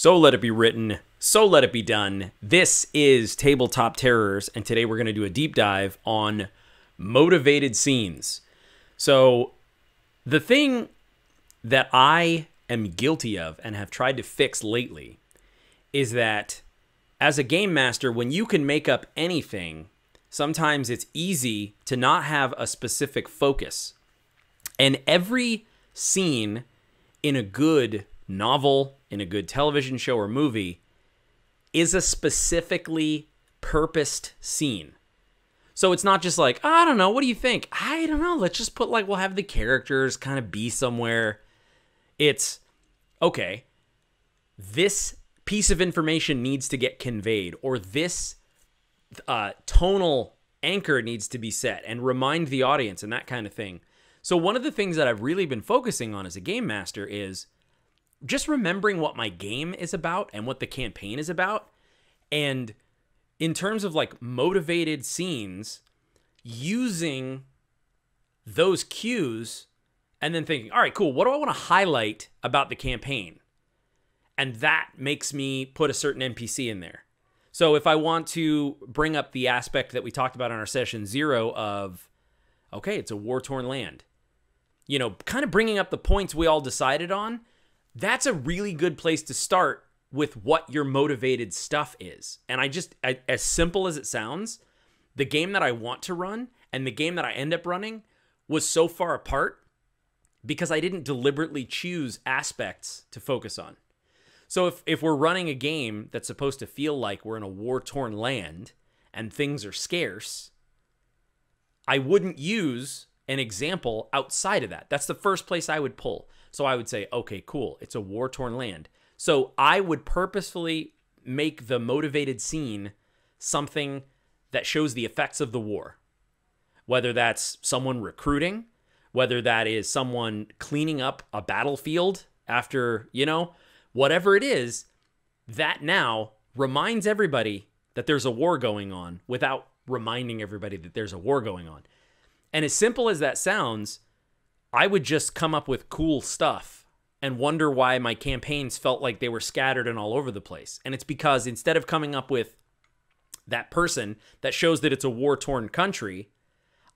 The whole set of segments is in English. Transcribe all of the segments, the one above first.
So let it be written, so let it be done. This is Tabletop Terrors, and today we're going to do a deep dive on motivated scenes. So the thing that I am guilty of and have tried to fix lately is that as a game master, when you can make up anything, sometimes it's easy to not have a specific focus. And every scene in a good novel, in a good television show or movie, is a specifically purposed scene. So it's not just like, oh, I don't know, what do you think? I don't know, let's just put like, we'll have the characters kind of be somewhere. It's, okay, this piece of information needs to get conveyed, or this tonal anchor needs to be set and remind the audience and that kind of thing. So one of the things that I've really been focusing on as a game master is just remembering what my game is about and what the campaign is about. And in terms of like motivated scenes, using those cues and then thinking, all right, cool, what do I want to highlight about the campaign? And that makes me put a certain NPC in there. So if I want to bring up the aspect that we talked about on our session 0 of, okay, it's a war-torn land, you know, kind of bringing up the points we all decided on, that's a really good place to start with what your motivated stuff is. And as simple as it sounds, the game that I want to run and the game that I end up running was so far apart because I didn't deliberately choose aspects to focus on. So if we're running a game that's supposed to feel like we're in a war-torn land and things are scarce, I wouldn't use an example outside of that. That's the first place I would pull. So I would say, okay, cool, it's a war-torn land. So I would purposefully make the motivated scene something that shows the effects of the war. Whether that's someone recruiting, whether that is someone cleaning up a battlefield after, you know, whatever it is, that now reminds everybody that there's a war going on without reminding everybody that there's a war going on. And as simple as that sounds, I would just come up with cool stuff and wonder why my campaigns felt like they were scattered and all over the place. And it's because instead of coming up with that person that shows that it's a war-torn country,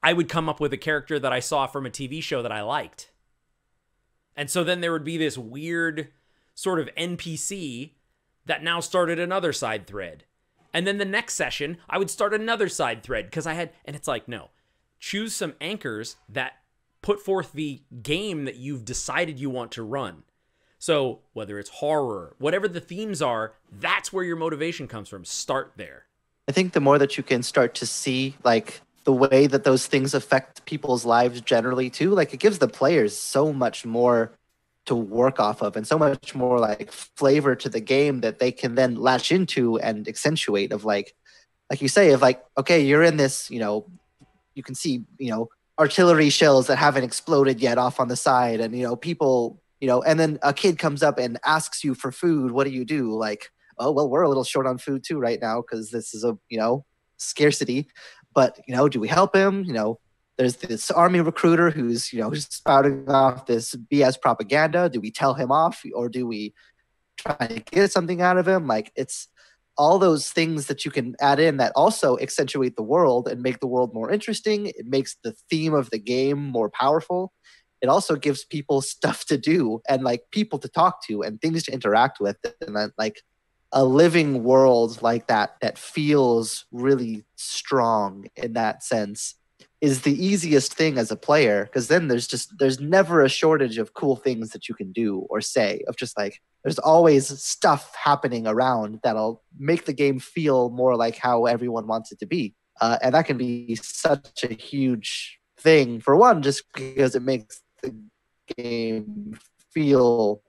I would come up with a character that I saw from a TV show that I liked. And so then there would be this weird sort of NPC that now started another side thread. And then the next session, I would start another side thread because and it's like, no, choose some anchors that put forth the game that you've decided you want to run. So whether it's horror, whatever the themes are, that's where your motivation comes from. Start there. I think the more that you can start to see like the way that those things affect people's lives generally too, like it gives the players so much more to work off of and so much more like flavor to the game that they can then latch into and accentuate of like you say, of like, okay, you're in this, you know, you can see, you know, artillery shells that haven't exploded yet off on the side, and, you know, people, you know, and then a kid comes up and asks you for food. What do you do? Like, oh, well, we're a little short on food too right now because this is a, you know, scarcity. But, you know, do we help him? You know, there's this army recruiter who's, you know, spouting off this BS propaganda. Do we tell him off, or do we try to get something out of him? Like, it's all those things that you can add in that also accentuate the world and make the world more interesting. It makes the theme of the game more powerful. It also gives people stuff to do and like people to talk to and things to interact with. And then like a living world like that feels really strong in that sense is the easiest thing as a player, because then there's never a shortage of cool things that you can do or say, of just like, there's always stuff happening around that'll make the game feel more like how everyone wants it to be. And that can be such a huge thing, for one, just because it makes the game feel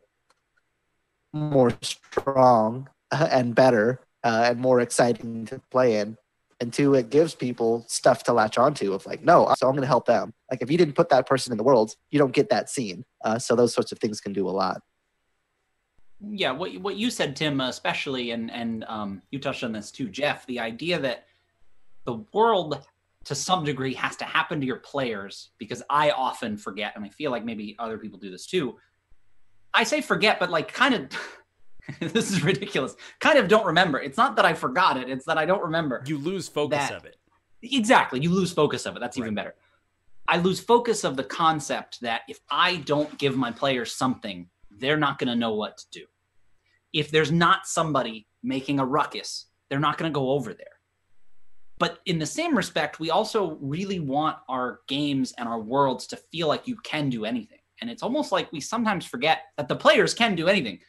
more strong and better and more exciting to play in. And two, it gives people stuff to latch onto of like, no, so I'm going to help them. Like if you didn't put that person in the world, you don't get that scene. So those sorts of things can do a lot. Yeah, what you said, Tim, especially, and you touched on this too, Jeff, the idea that the world to some degree has to happen to your players, because I often forget, and I feel like maybe other people do this too. I say forget, but like kind of This is ridiculous. Kind of don't remember. It's not that I forgot it. It's that I don't remember. You lose focus of it. Exactly. You lose focus of it. That's even better. I lose focus of the concept that if I don't give my players something, they're not going to know what to do. If there's not somebody making a ruckus, they're not going to go over there. But in the same respect, we also really want our games and our worlds to feel like you can do anything. And it's almost like we sometimes forget that the players can do anything,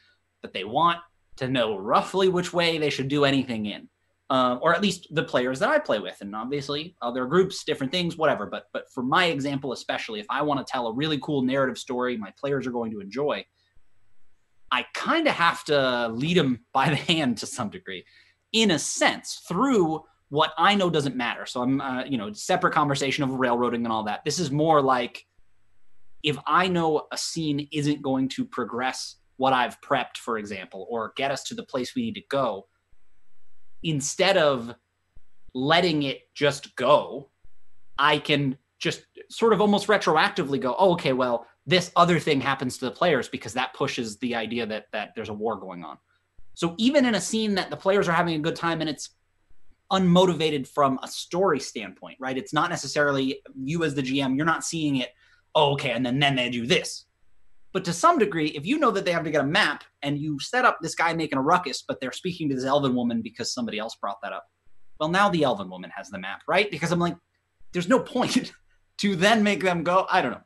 but they want to know roughly which way they should do anything in. Or at least the players that I play with. And obviously other groups, different things, whatever. But for my example, especially if I want to tell a really cool narrative story my players are going to enjoy, I kind of have to lead them by the hand to some degree, in a sense, through what I know doesn't matter. So I'm, separate conversation of railroading and all that. This is more like, if I know a scene isn't going to progress what I've prepped, for example, or get us to the place we need to go, instead of letting it just go, I can just sort of almost retroactively go, oh, okay, well, this other thing happens to the players because that pushes the idea that there's a war going on. So even in a scene that the players are having a good time and it's unmotivated from a story standpoint, right? It's not necessarily you as the GM, you're not seeing it, oh, okay, and then they do this. But to some degree, if you know that they have to get a map and you set up this guy making a ruckus, but they're speaking to this elven woman because somebody else brought that up, well, now the elven woman has the map, right? Because I'm like, there's no point to then make them go, I don't know.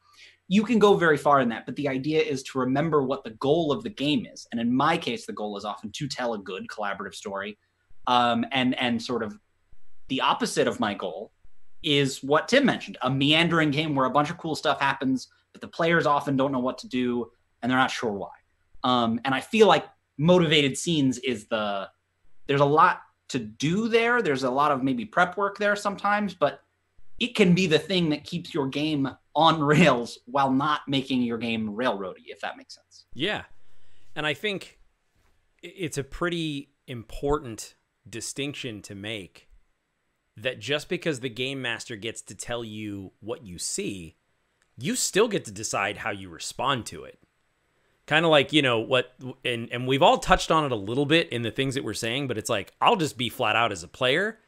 You can go very far in that, but the idea is to remember what the goal of the game is. And in my case, the goal is often to tell a good collaborative story. And sort of the opposite of my goal is what Tim mentioned, a meandering game where a bunch of cool stuff happens, but the players often don't know what to do and they're not sure why. And I feel like motivated scenes is there's a lot to do there. There's a lot of maybe prep work there sometimes, but it can be the thing that keeps your game on rails while not making your game railroady, if that makes sense. Yeah. And I think it's a pretty important distinction to make, that just because the game master gets to tell you what you see, you still get to decide how you respond to it. Kind of like, and we've all touched on it a little bit in the things that we're saying, but it's like, I'll just be flat out as a player.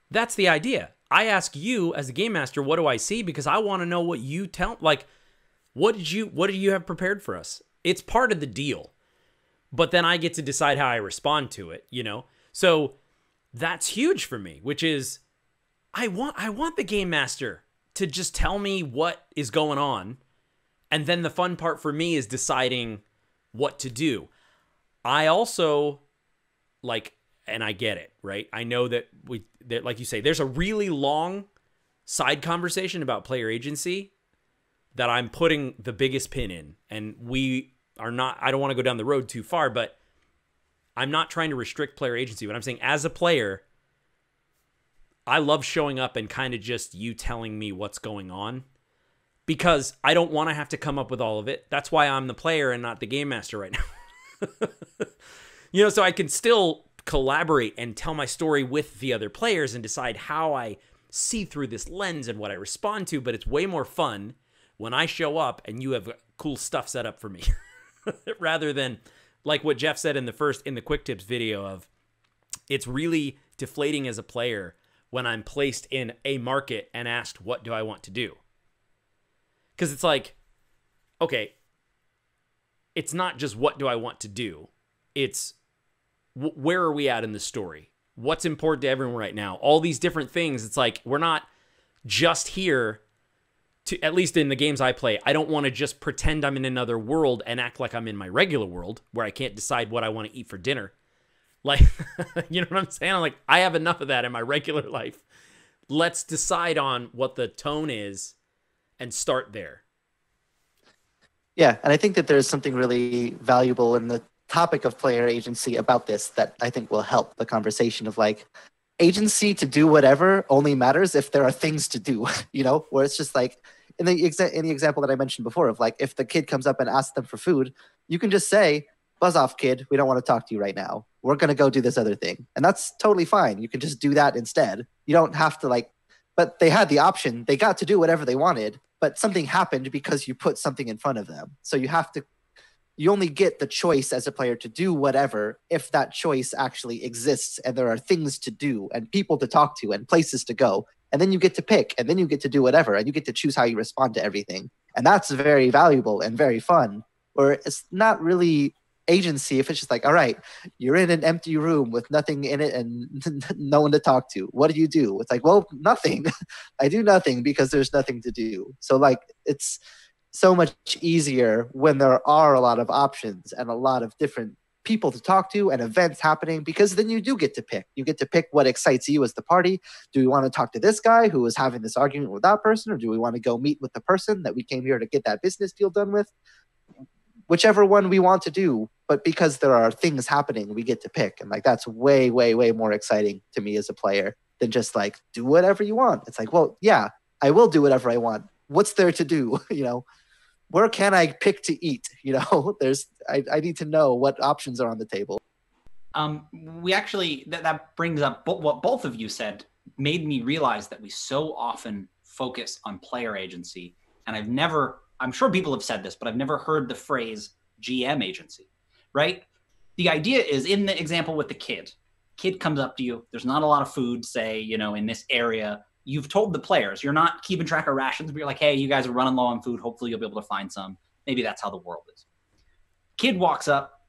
That's the idea. I ask you as a game master, what do I see? Because I want to know what you tell, like, what did you have prepared for us? It's part of the deal. But then I get to decide how I respond to it, So that's huge for me, which is I want the game master to just tell me what is going on. And then the fun part for me is deciding what to do. I also and I get it, right? I know that like you say, there's a really long side conversation about player agency that I'm putting the biggest pin in. And I don't want to go down the road too far, but I'm not trying to restrict player agency. What I'm saying, as a player, I love showing up and kind of just you telling me what's going on, because I don't want to have to come up with all of it. That's why I'm the player and not the game master right now. So I can still collaborate and tell my story with the other players and decide how I see through this lens and what I respond to. But it's way more fun when I show up and you have cool stuff set up for me rather than like what Jeff said in the quick tips video of, it's really deflating as a player when I'm placed in a market and asked, what do I want to do? Because it's like, okay, it's not just what do I want to do. It's where are we at in the story? What's important to everyone right now? All these different things. It's like, we're not just here to, at least in the games I play, I don't want to just pretend I'm in another world and act like I'm in my regular world where I can't decide what I want to eat for dinner. Like, you know what I'm saying? I'm like, I have enough of that in my regular life. Let's decide on what the tone is and start there. Yeah, and I think that there's something really valuable in the topic of player agency about this that I think will help the conversation of like, agency to do whatever only matters if there are things to do, where it's just like in the example that I mentioned before of like, if the kid comes up and asks them for food, you can just say, buzz off, kid. We don't want to talk to you right now. We're going to go do this other thing. And that's totally fine. You can just do that instead. You don't have to but they had the option. They got to do whatever they wanted, but something happened because you put something in front of them. So you have to you only get the choice as a player to do whatever if that choice actually exists and there are things to do and people to talk to and places to go. And then you get to pick, and then you get to do whatever, and you get to choose how you respond to everything. And that's very valuable and very fun. Or it's not really agency if it's just like, all right, you're in an empty room with nothing in it and no one to talk to. What do you do? It's like, well, nothing. I do nothing because there's nothing to do. So like, it's so much easier when there are a lot of options and a lot of different people to talk to and events happening, because then you do get to pick. You get to pick what excites you as the party. Do we want to talk to this guy who is having this argument with that person, or do we want to go meet with the person that we came here to get that business deal done with? Whichever one we want to do, but because there are things happening, we get to pick. And like, that's way, way, way more exciting to me as a player than just like, do whatever you want. It's like, well, yeah, I will do whatever I want. What's there to do? You know, where can I pick to eat? You know, I need to know what options are on the table. We actually, that brings up what both of you said, made me realize that we so often focus on player agency. And I'm sure people have said this, but I've never heard the phrase GM agency, right? The idea is, in the example with the kid comes up to you. There's not a lot of food, say, you know, in this area. You've told the players, you're not keeping track of rations, but you're like, hey, you guys are running low on food. Hopefully you'll be able to find some. Maybe that's how the world is. Kid walks up.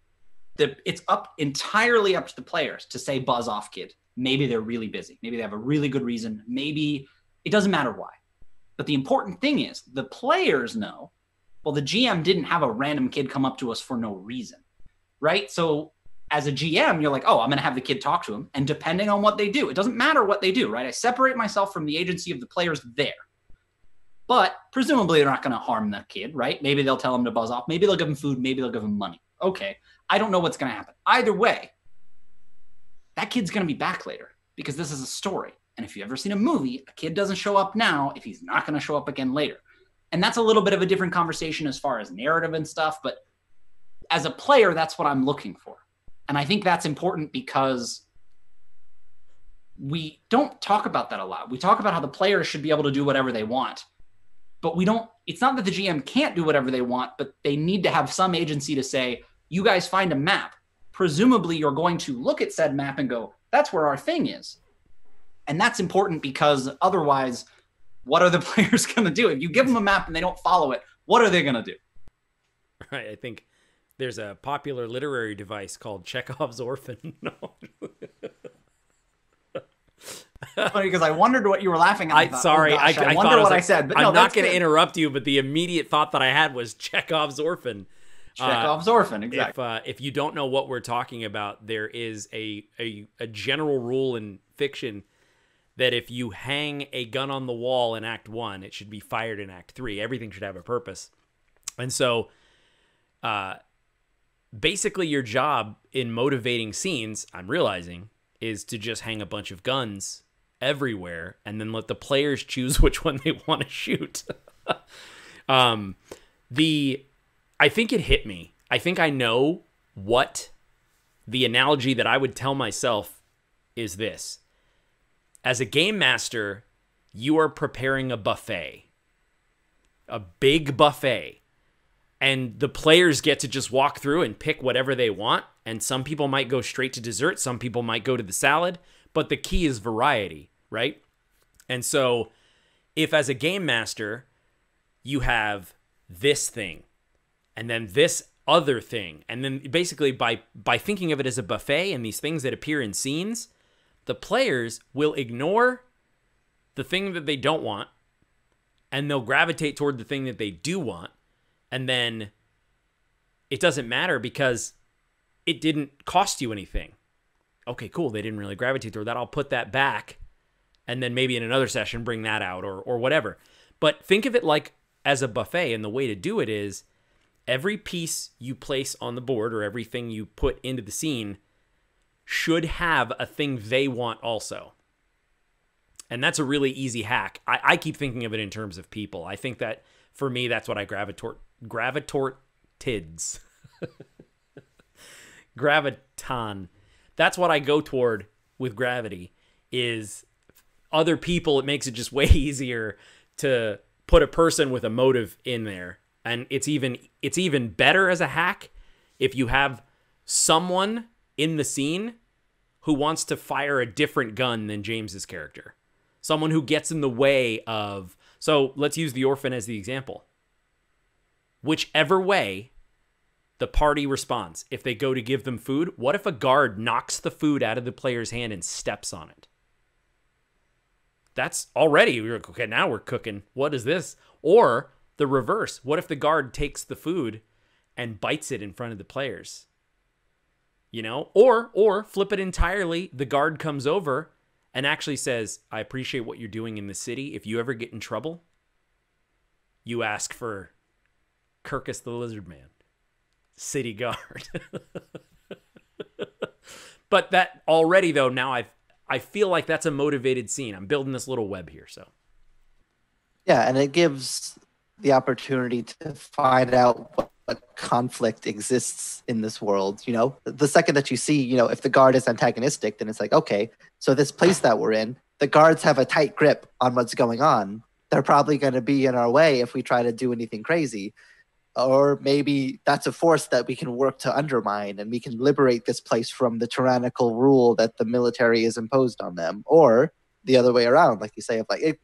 It's entirely up to the players to say, buzz off, kid. Maybe they're really busy. Maybe they have a really good reason. Maybe it doesn't matter why. But the important thing is the players know, well, the GM didn't have a random kid come up to us for no reason, right? So as a GM, you're like, oh, I'm going to have the kid talk to him. And depending on what they do, it doesn't matter what they do, right? I separate myself from the agency of the players there. But presumably they're not going to harm the kid, right? Maybe they'll tell him to buzz off. Maybe they'll give him food. Maybe they'll give him money. Okay. I don't know what's going to happen. Either way, that kid's going to be back later because this is a story. And if you've ever seen a movie, a kid doesn't show up now if he's not going to show up again later. And that's a little bit of a different conversation as far as narrative and stuff. But as a player, that's what I'm looking for. And I think that's important because we don't talk about that a lot. We talk about how the players should be able to do whatever they want. But it's not that the GM can't do whatever they want, but they need to have some agency to say, you guys find a map. Presumably you're going to look at said map and go, that's where our thing is. And that's important because otherwise, what are the players going to do? If you give them a map and they don't follow it, what are they going to do? Right. I think there's a popular literary device called Chekhov's Orphan. No. Funny, because I wondered what you were laughing at. I wonder what I said. But I'm not going to interrupt you, but the immediate thought that I had was Chekhov's Orphan. Chekhov's Orphan, exactly. If you don't know what we're talking about, there is a general rule in fiction that if you hang a gun on the wall in Act 1, it should be fired in Act 3. Everything should have a purpose. And so basically your job in motivating scenes, I'm realizing, is to just hang a bunch of guns everywhere and then let the players choose which one they want to shoot. I think it hit me. I think I know what the analogy that I would tell myself is this. As a game master, you are preparing a buffet, a big buffet, and the players get to just walk through and pick whatever they want. And some people might go straight to dessert. Some people might go to the salad, but the key is variety, right? And so if as a game master, you have this thing and then this other thing, and then basically by thinking of it as a buffet and these things that appear in scenes, the players will ignore the thing that they don't want, and they'll gravitate toward the thing that they do want. And then it doesn't matter because it didn't cost you anything. Okay, cool. They didn't really gravitate toward that. I'll put that back. And then maybe in another session, bring that out or whatever. But think of it like as a buffet. And the way to do it is every piece you place on the board or everything you put into the scene should have a thing they want also. And that's a really easy hack. I keep thinking of it in terms of people. I think that for me, that's what I gravitatortids. Graviton. That's what I go toward with gravity is other people. It makes it just way easier to put a person with a motive in there. And it's even better as a hack if you have someone in the scene who wants to fire a different gun than James's character, someone who gets in the way of, so let's use the orphan as the example. Whichever way the party responds, if they go to give them food, what if a guard knocks the food out of the player's hand and steps on it? That's already, okay, now we're cooking. What is this? Or the reverse. What if the guard takes the food and bites it in front of the players? You know, or flip it entirely. The guard comes over and actually says, I appreciate what you're doing in the city. If you ever get in trouble, you ask for Kirkus the Lizard Man, city guard. But that already, though, now I feel like that's a motivated scene. I'm building this little web here, so. Yeah, and it gives the opportunity to find out what conflict exists in this world. You know, the second that you see, you know, if the guard is antagonistic, then it's like, okay, so this place that we're in, the guards have a tight grip on what's going on. They're probably going to be in our way if we try to do anything crazy. Or maybe that's a force that we can work to undermine, and we can liberate this place from the tyrannical rule that the military has imposed on them. Or the other way around, like you say, of like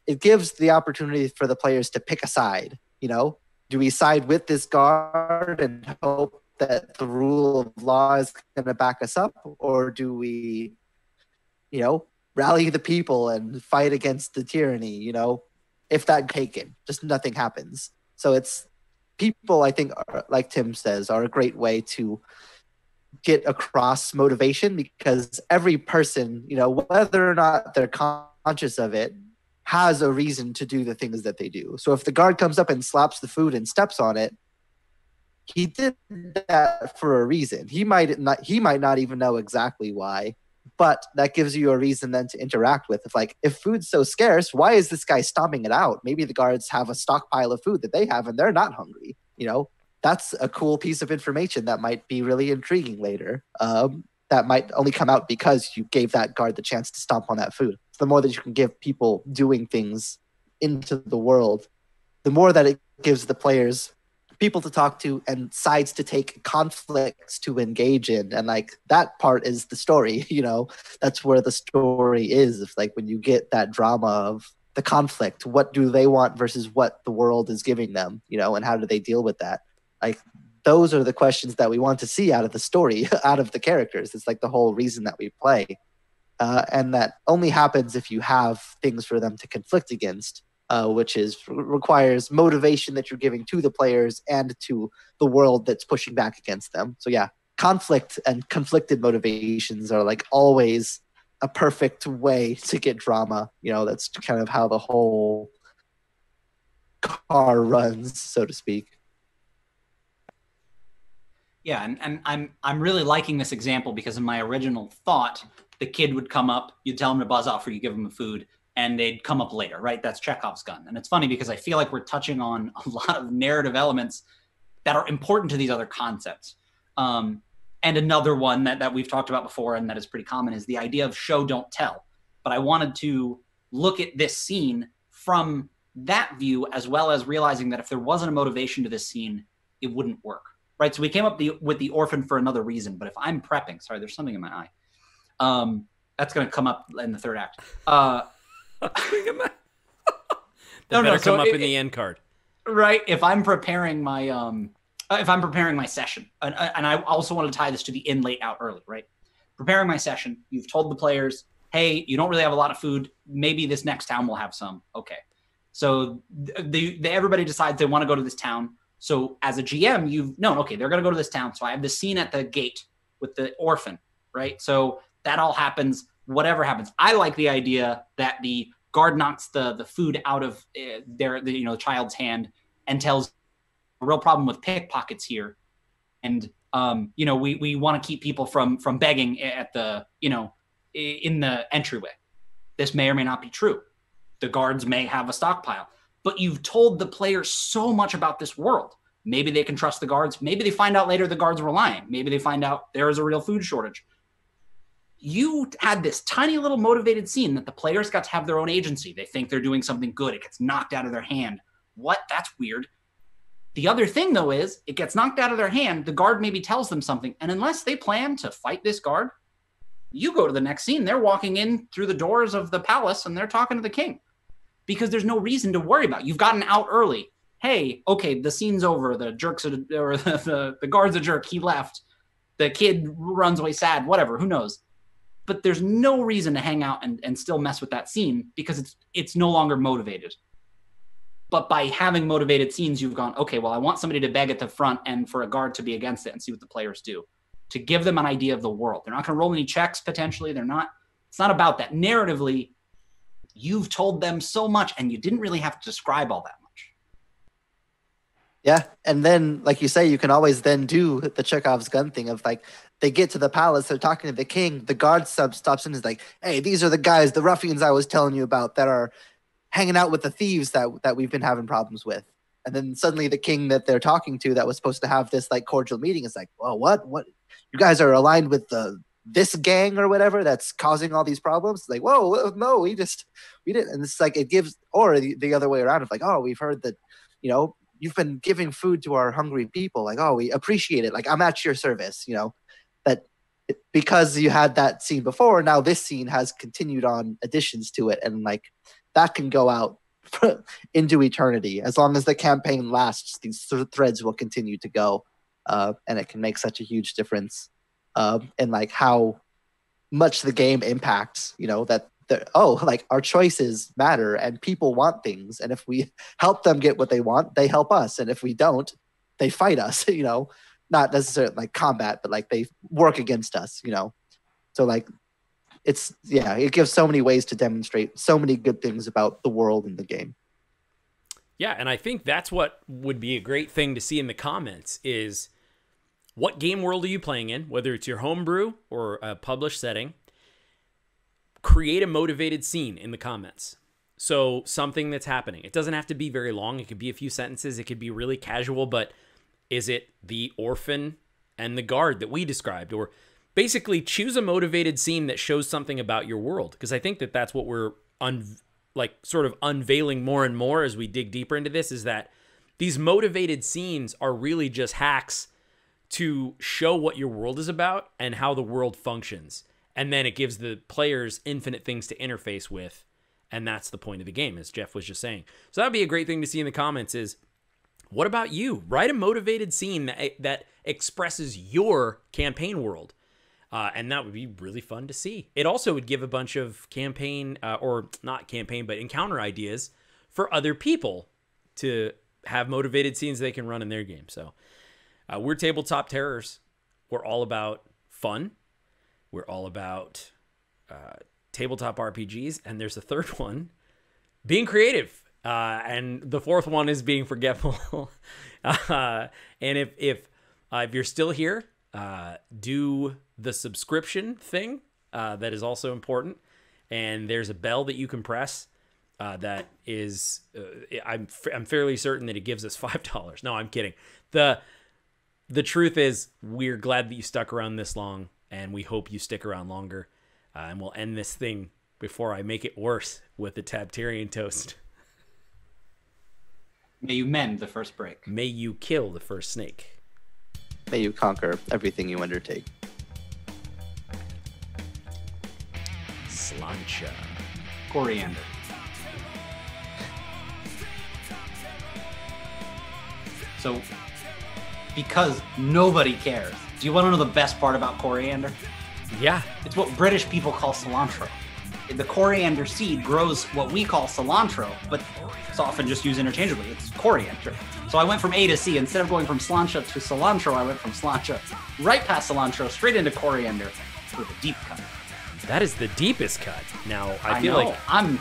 it gives the opportunity for the players to pick a side. You know, do we side with this guard and hope that the rule of law is going to back us up, or do we, you know, rally the people and fight against the tyranny? You know, if that taken, just nothing happens. So it's people, I think, are, like Tim says, are a great way to get across motivation, because every person, you know, whether or not they're conscious of it, has a reason to do the things that they do. So if the guard comes up and slaps the food and steps on it, he did that for a reason. He might not even know exactly why, but that gives you a reason then to interact with. If food's so scarce, why is this guy stomping it out? Maybe the guards have a stockpile of food that they have and they're not hungry. You know, that's a cool piece of information that might be really intriguing later. That might only come out because you gave that guard the chance to stomp on that food. So the more that you can give people doing things into the world, the more that it gives the players people to talk to and sides to take, conflicts to engage in. And like that part is the story, you know, that's where the story is. It's like when you get that drama of the conflict, what do they want versus what the world is giving them, you know, and how do they deal with that? Like those are the questions that we want to see out of the story, out of the characters. It's like the whole reason that we play. And that only happens if you have things for them to conflict against, which requires motivation that you're giving to the players and to the world that's pushing back against them. So yeah, conflict and conflicted motivations are like always a perfect way to get drama. You know, that's kind of how the whole car runs, so to speak. Yeah, and I'm really liking this example because in my original thought, the kid would come up, you'd tell him to buzz off or you give him food, and they'd come up later, right? That's Chekhov's gun. And it's funny because I feel like we're touching on a lot of narrative elements that are important to these other concepts. And another one that we've talked about before and that is pretty common is the idea of show, don't tell. But I wanted to look at this scene from that view, as well as realizing that if there wasn't a motivation to this scene, it wouldn't work. Right, so we came up with the orphan for another reason. But if I'm prepping, sorry, there's something in my eye. That's going to come up in the third act. That better come up in the end card. Right, if I'm preparing my session, and I also want to tie this to the in, late, out, early. Right, preparing my session. You've told the players, hey, you don't really have a lot of food. Maybe this next town will have some. Okay, so everybody decides they want to go to this town. So as a GM, you've known, okay, they're going to go to this town. So I have the scene at the gate with the orphan, right? So that all happens, whatever happens. I like the idea that the guard knocks the food out of the child's hand and tells a real problem with pickpockets here. And, we want to keep people from begging at the, in the entryway. This may or may not be true. The guards may have a stockpile. But you've told the players so much about this world. Maybe they can trust the guards. Maybe they find out later the guards were lying. Maybe they find out there is a real food shortage. You had this tiny little motivated scene that the players got to have their own agency. They think they're doing something good. It gets knocked out of their hand. What? That's weird. The other thing, though, is it gets knocked out of their hand. The guard maybe tells them something. And unless they plan to fight this guard, you go to the next scene. They're walking in through the doors of the palace and they're talking to the king because there's no reason to worry about. You've gotten out early. Hey, okay, the scene's over. The the guard's a jerk. He left. The kid runs away sad, whatever. Who knows? But there's no reason to hang out and still mess with that scene because it's no longer motivated. But by having motivated scenes, you've gone, okay, well, I want somebody to beg at the front and for a guard to be against it and see what the players do, to give them an idea of the world. They're not going to roll any checks, potentially. It's not about that. Narratively, you've told them so much and you didn't really have to describe all that much. Yeah, and then, like you say, you can always then do the Chekhov's gun thing of like, they get to the palace, they're talking to the king, the guard stops in and is like, hey, these are the guys, the ruffians I was telling you about that are hanging out with the thieves that we've been having problems with. And then suddenly the king that they're talking to that was supposed to have this like cordial meeting is like, well, what? You guys are aligned with this gang or whatever that's causing all these problems? Like, whoa, no, we didn't. And it's like, it gives, or the other way around of like, oh, we've heard that, you've been giving food to our hungry people. Like, oh, we appreciate it. Like, I'm at your service, that because you had that scene before, now this scene has continued on additions to it. And like, that can go out into eternity. As long as the campaign lasts, these threads will continue to go. And it can make such a huge difference in like how much the game impacts, that like our choices matter and people want things. And if we help them get what they want, they help us. And if we don't, they fight us, not necessarily like combat, but like they work against us, So like, it gives so many ways to demonstrate so many good things about the world and the game. Yeah, and I think that's what would be a great thing to see in the comments is what game world are you playing in, whether it's your homebrew or a published setting. Create a motivated scene in the comments. So something that's happening. It doesn't have to be very long. It could be a few sentences. It could be really casual, but is it the orphan and the guard that we described? Or basically choose a motivated scene that shows something about your world. Because I think that that's what we're sort of unveiling more and more as we dig deeper into this, is that these motivated scenes are really just hacks to show what your world is about and how the world functions. And then it gives the players infinite things to interface with. And that's the point of the game, as Jeff was just saying. So that'd be a great thing to see in the comments is, what about you? Write a motivated scene that expresses your campaign world. And that would be really fun to see. It also would give a bunch of campaign, or not campaign, but encounter ideas for other people to have motivated scenes they can run in their game. So we're Tabletop Terrors. We're all about fun. We're all about tabletop RPGs. And there's a third one, being creative. And the fourth one is being forgetful. And if you're still here, do the subscription thing. That is also important. And there's a bell that you can press that is, I'm fairly certain that it gives us $5. No, I'm kidding. The truth is, we're glad that you stuck around this long, and we hope you stick around longer. And we'll end this thing before I make it worse with the Tabtarian toast. May you mend the first break. May you kill the first snake. May you conquer everything you undertake. Slancha. Coriander. So, because nobody cares, do you want to know the best part about coriander? Yeah. It's what British people call cilantro. The coriander seed grows what we call cilantro, but it's often just used interchangeably. It's coriander. So I went from A to C. Instead of going from slancha to cilantro, I went from slancha right past cilantro, straight into coriander with a deep cut. That is the deepest cut. Now, I feel know. like I'm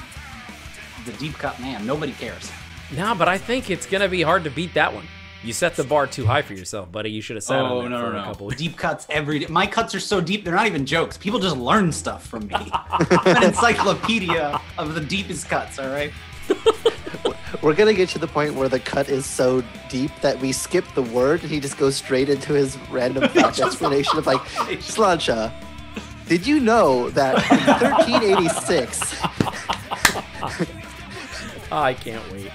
the deep cut man. Nobody cares. No, but I think it's going to be hard to beat that one. You set the bar too high for yourself, buddy. You should have sat on that for a couple weeks. Deep cuts every day. My cuts are so deep, they're not even jokes. People just learn stuff from me. I'm an encyclopedia of the deepest cuts, all right? We're going to get to the point where the cut is so deep that we skip the word and he just goes straight into his random fact explanation of like, Slancha, did you know that in 1386... I can't wait.